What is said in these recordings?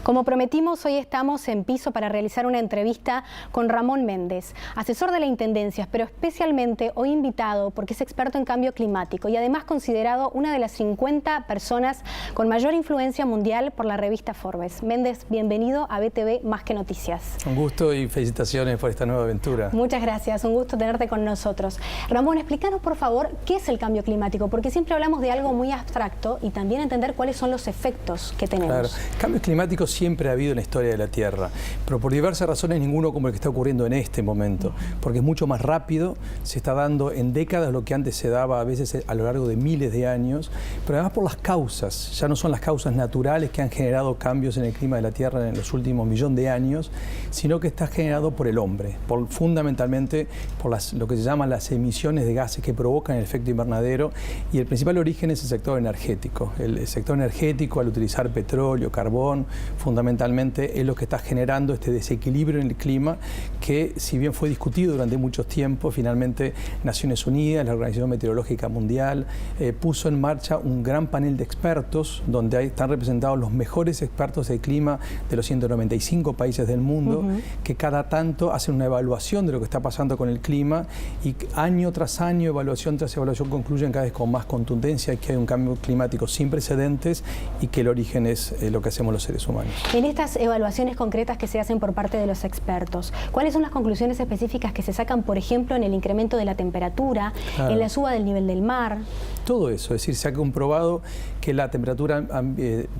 Como prometimos, hoy estamos en piso para realizar una entrevista con Ramón Méndez, asesor de la Intendencia, pero especialmente hoy invitado porque es experto en cambio climático y además considerado una de las 50 personas con mayor influencia mundial por la revista Forbes. Méndez, bienvenido a BTV Más que Noticias. Un gusto y felicitaciones por esta nueva aventura. Muchas gracias, un gusto tenerte con nosotros. Ramón, explícanos por favor qué es el cambio climático, porque siempre hablamos de algo muy abstracto y también entender cuáles son los efectos que tenemos. Claro, cambios climáticos siempre ha habido en la historia de la Tierra, pero por diversas razones ninguno como el que está ocurriendo en este momento, porque es mucho más rápido, se está dando en décadas lo que antes se daba a veces a lo largo de miles de años, pero además por las causas, ya no son las causas naturales que han generado cambios en el clima de la Tierra en los últimos millones de años, sino que está generado por el hombre, fundamentalmente por lo que se llaman las emisiones de gases que provocan el efecto invernadero, y el principal origen es el sector energético. El sector energético, al utilizar petróleo, carbón, fundamentalmente es lo que está generando este desequilibrio en el clima que, si bien fue discutido durante mucho tiempo, finalmente Naciones Unidas, la Organización Meteorológica Mundial, puso en marcha un gran panel de expertos donde están representados los mejores expertos de clima de los 195 países del mundo, que cada tanto hacen una evaluación de lo que está pasando con el clima y año tras año, evaluación tras evaluación, concluyen cada vez con más contundencia que hay un cambio climático sin precedentes y que el origen es lo que hacemos los seres humanos. En estas evaluaciones concretas que se hacen por parte de los expertos, ¿cuáles son las conclusiones específicas que se sacan, por ejemplo, en el incremento de la temperatura, en la suba del nivel del mar? Todo eso, es decir, se ha comprobado que la temperatura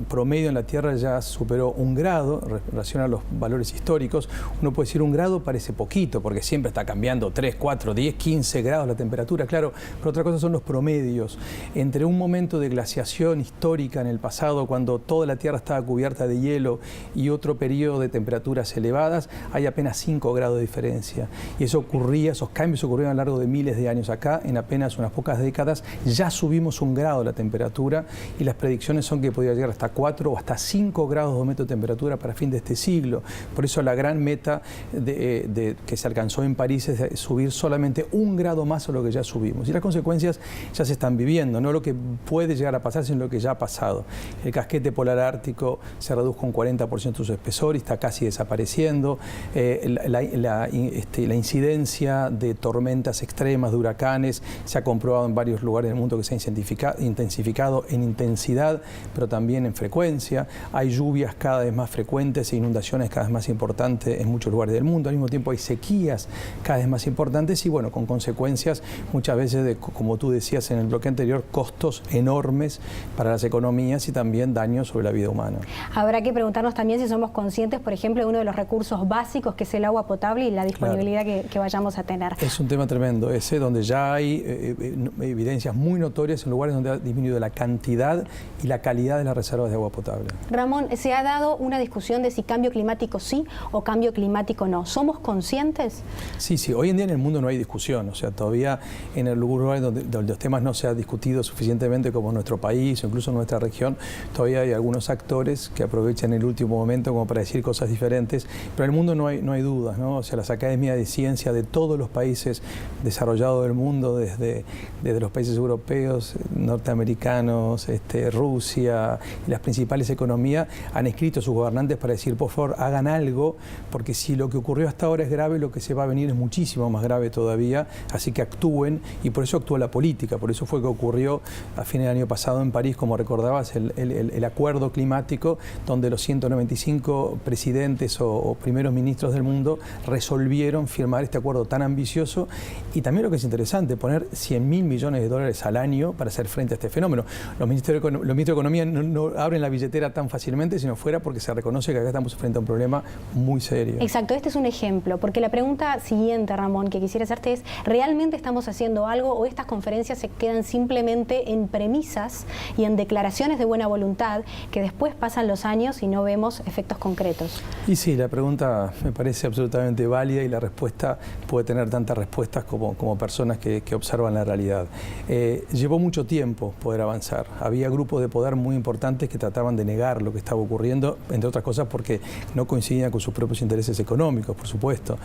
promedio en la Tierra ya superó 1 grado en relación a los valores históricos. Uno puede decir 1 grado parece poquito, porque siempre está cambiando 3, 4, 10, 15 grados la temperatura, claro, pero otra cosa son los promedios. Entre un momento de glaciación histórica en el pasado, cuando toda la Tierra estaba cubierta de hielo, y otro periodo de temperaturas elevadas, hay apenas 5 grados de diferencia. Y eso ocurría, esos cambios ocurrieron a lo largo de miles de años. Acá, en apenas unas pocas décadas, ya subimos 1 grado la temperatura y las predicciones son que podría llegar hasta 4 o hasta 5 grados de aumento de temperatura para fin de este siglo. Por eso la gran meta que se alcanzó en París es subir solamente 1 grado más a lo que ya subimos. Y las consecuencias ya se están viviendo, no lo que puede llegar a pasar, sino lo que ya ha pasado. El casquete polar ártico se redujo un 40% su espesor y está casi desapareciendo. La incidencia de tormentas extremas, de huracanes, se ha comprobado en varios lugares del mundo que se ha intensificado en intensidad, pero también en frecuencia. Hay lluvias cada vez más frecuentes e inundaciones cada vez más importantes en muchos lugares del mundo. Al mismo tiempo hay sequías cada vez más importantes y, bueno, con consecuencias muchas veces de, como tú decías en el bloque anterior, costos enormes para las economías y también daños sobre la vida humana. Habrá que preguntarnos también si somos conscientes, por ejemplo, de uno de los recursos básicos que es el agua potable y la disponibilidad que vayamos a tener. Es un tema tremendo ese, donde ya hay evidencias muy notorias en lugares donde ha disminuido la cantidad y la calidad de las reservas de agua potable. Ramón, se ha dado una discusión de si cambio climático sí o cambio climático no. ¿Somos conscientes? Sí, sí. Hoy en día en el mundo no hay discusión. O sea, todavía en el lugar donde los temas no se han discutido suficientemente como en nuestro país o incluso en nuestra región, todavía hay algunos actores que aprovechan el último momento como para decir cosas diferentes, pero en el mundo no hay dudas, ¿no? O sea, las academias de ciencia de todos los países desarrollados del mundo, desde los países europeos, norteamericanos, Rusia y las principales economías, han escrito a sus gobernantes para decir, por favor, hagan algo, porque si lo que ocurrió hasta ahora es grave, lo que se va a venir es muchísimo más grave todavía, así que actúen, y por eso actúa la política. Por eso fue que ocurrió a fines del año pasado en París, como recordabas, el acuerdo climático, donde los 195 presidentes o primeros ministros del mundo resolvieron firmar este acuerdo tan ambicioso, y también lo que es interesante, poner 100.000 millones de dólares al año para hacer frente a este fenómeno. Los ministros de Economía no abren la billetera tan fácilmente, sino fuera porque se reconoce que acá estamos frente a un problema muy serio. Exacto, este es un ejemplo, porque la pregunta siguiente, Ramón, que quisiera hacerte es, ¿realmente estamos haciendo algo o estas conferencias se quedan simplemente en premisas y en declaraciones de buena voluntad que después pasan los años y no vemos efectos concretos? Y sí, la pregunta me parece absolutamente válida y la respuesta puede tener tantas respuestas como personas que observan la realidad. Llevó mucho tiempo poder avanzar. Había grupos de poder muy importantes que trataban de negar lo que estaba ocurriendo, entre otras cosas porque no coincidían con sus propios intereses económicos, por supuesto.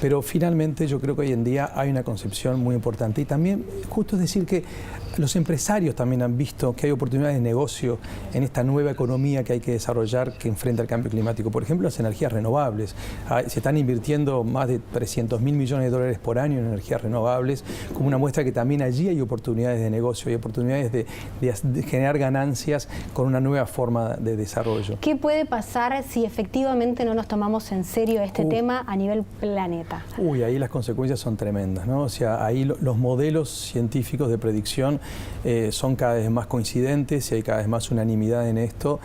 Pero finalmente yo creo que hoy en día hay una concepción muy importante y también justo es decir que Los empresarios también han visto que hay oportunidades de negocio en esta nueva economía que hay que desarrollar que enfrenta el cambio climático. Por ejemplo, las energías renovables. Se están invirtiendo más de 300.000 millones de dólares por año en energías renovables, como una muestra que también allí hay oportunidades de negocio, hay oportunidades de generar ganancias con una nueva forma de desarrollo. ¿Qué puede pasar si efectivamente no nos tomamos en serio este tema a nivel planeta? Ahí las consecuencias son tremendas, ¿no? O sea, ahí los modelos científicos de predicción son cada vez más coincidentes y hay cada vez más unanimidad en esto.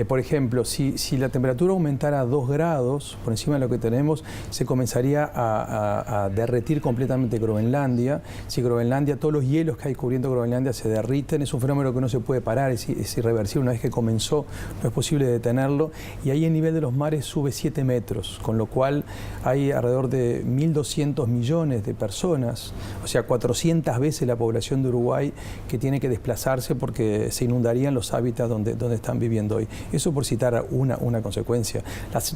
Por ejemplo, si la temperatura aumentara 2 grados por encima de lo que tenemos, se comenzaría a derretir completamente Groenlandia. Si Groenlandia, todos los hielos que hay cubriendo Groenlandia se derriten, es un fenómeno que no se puede parar, es irreversible. Una vez que comenzó, no es posible detenerlo. Y ahí el nivel de los mares sube 7 metros, con lo cual hay alrededor de 1.200 millones de personas, o sea, 400 veces la población de Uruguay, que tiene que desplazarse porque se inundarían los hábitats donde están viviendo hoy. Eso por citar una consecuencia.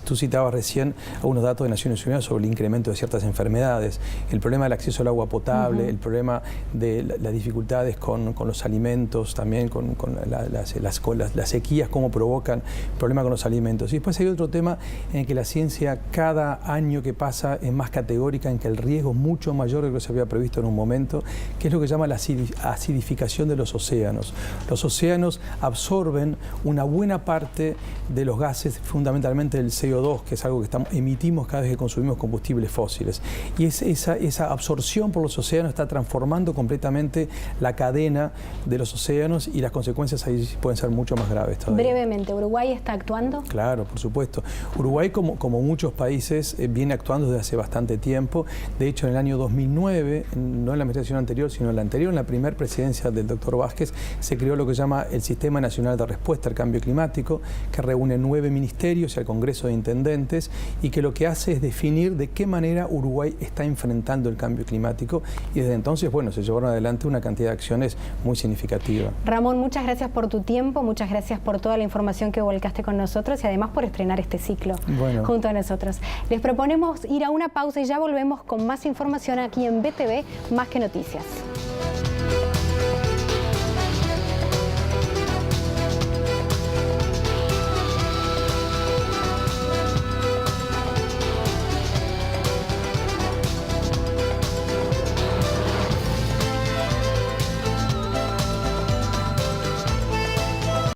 Tú citabas recién algunos datos de Naciones Unidas sobre el incremento de ciertas enfermedades, el problema del acceso al agua potable, el problema de las dificultades con los alimentos, también con las sequías, cómo provocan problemas con los alimentos. Y después hay otro tema en el que la ciencia cada año que pasa es más categórica, en que el riesgo es mucho mayor de lo que se había previsto en un momento, que es lo que llama la acidificación de los océanos. Los océanos absorben una buena parte de los gases, fundamentalmente el CO2, que es algo que emitimos cada vez que consumimos combustibles fósiles. Y esa absorción por los océanos está transformando completamente la cadena de los océanos y las consecuencias ahí pueden ser mucho más graves todavía. Brevemente, ¿Uruguay está actuando? Claro, por supuesto. Uruguay, como muchos países, viene actuando desde hace bastante tiempo. De hecho, en el año 2009, no en la administración anterior, sino en la anterior, en la primera presidencia del doctor Vázquez, se creó lo que se llama el Sistema Nacional de Respuesta al Cambio Climático, que reúne 9 ministerios y al Congreso de Intendentes, y que lo que hace es definir de qué manera Uruguay está enfrentando el cambio climático, y desde entonces, bueno, se llevaron adelante una cantidad de acciones muy significativa. Ramón, muchas gracias por tu tiempo, muchas gracias por toda la información que volcaste con nosotros y además por estrenar este ciclo junto a nosotros. Les proponemos ir a una pausa y ya volvemos con más información aquí en BTV Más que Noticias.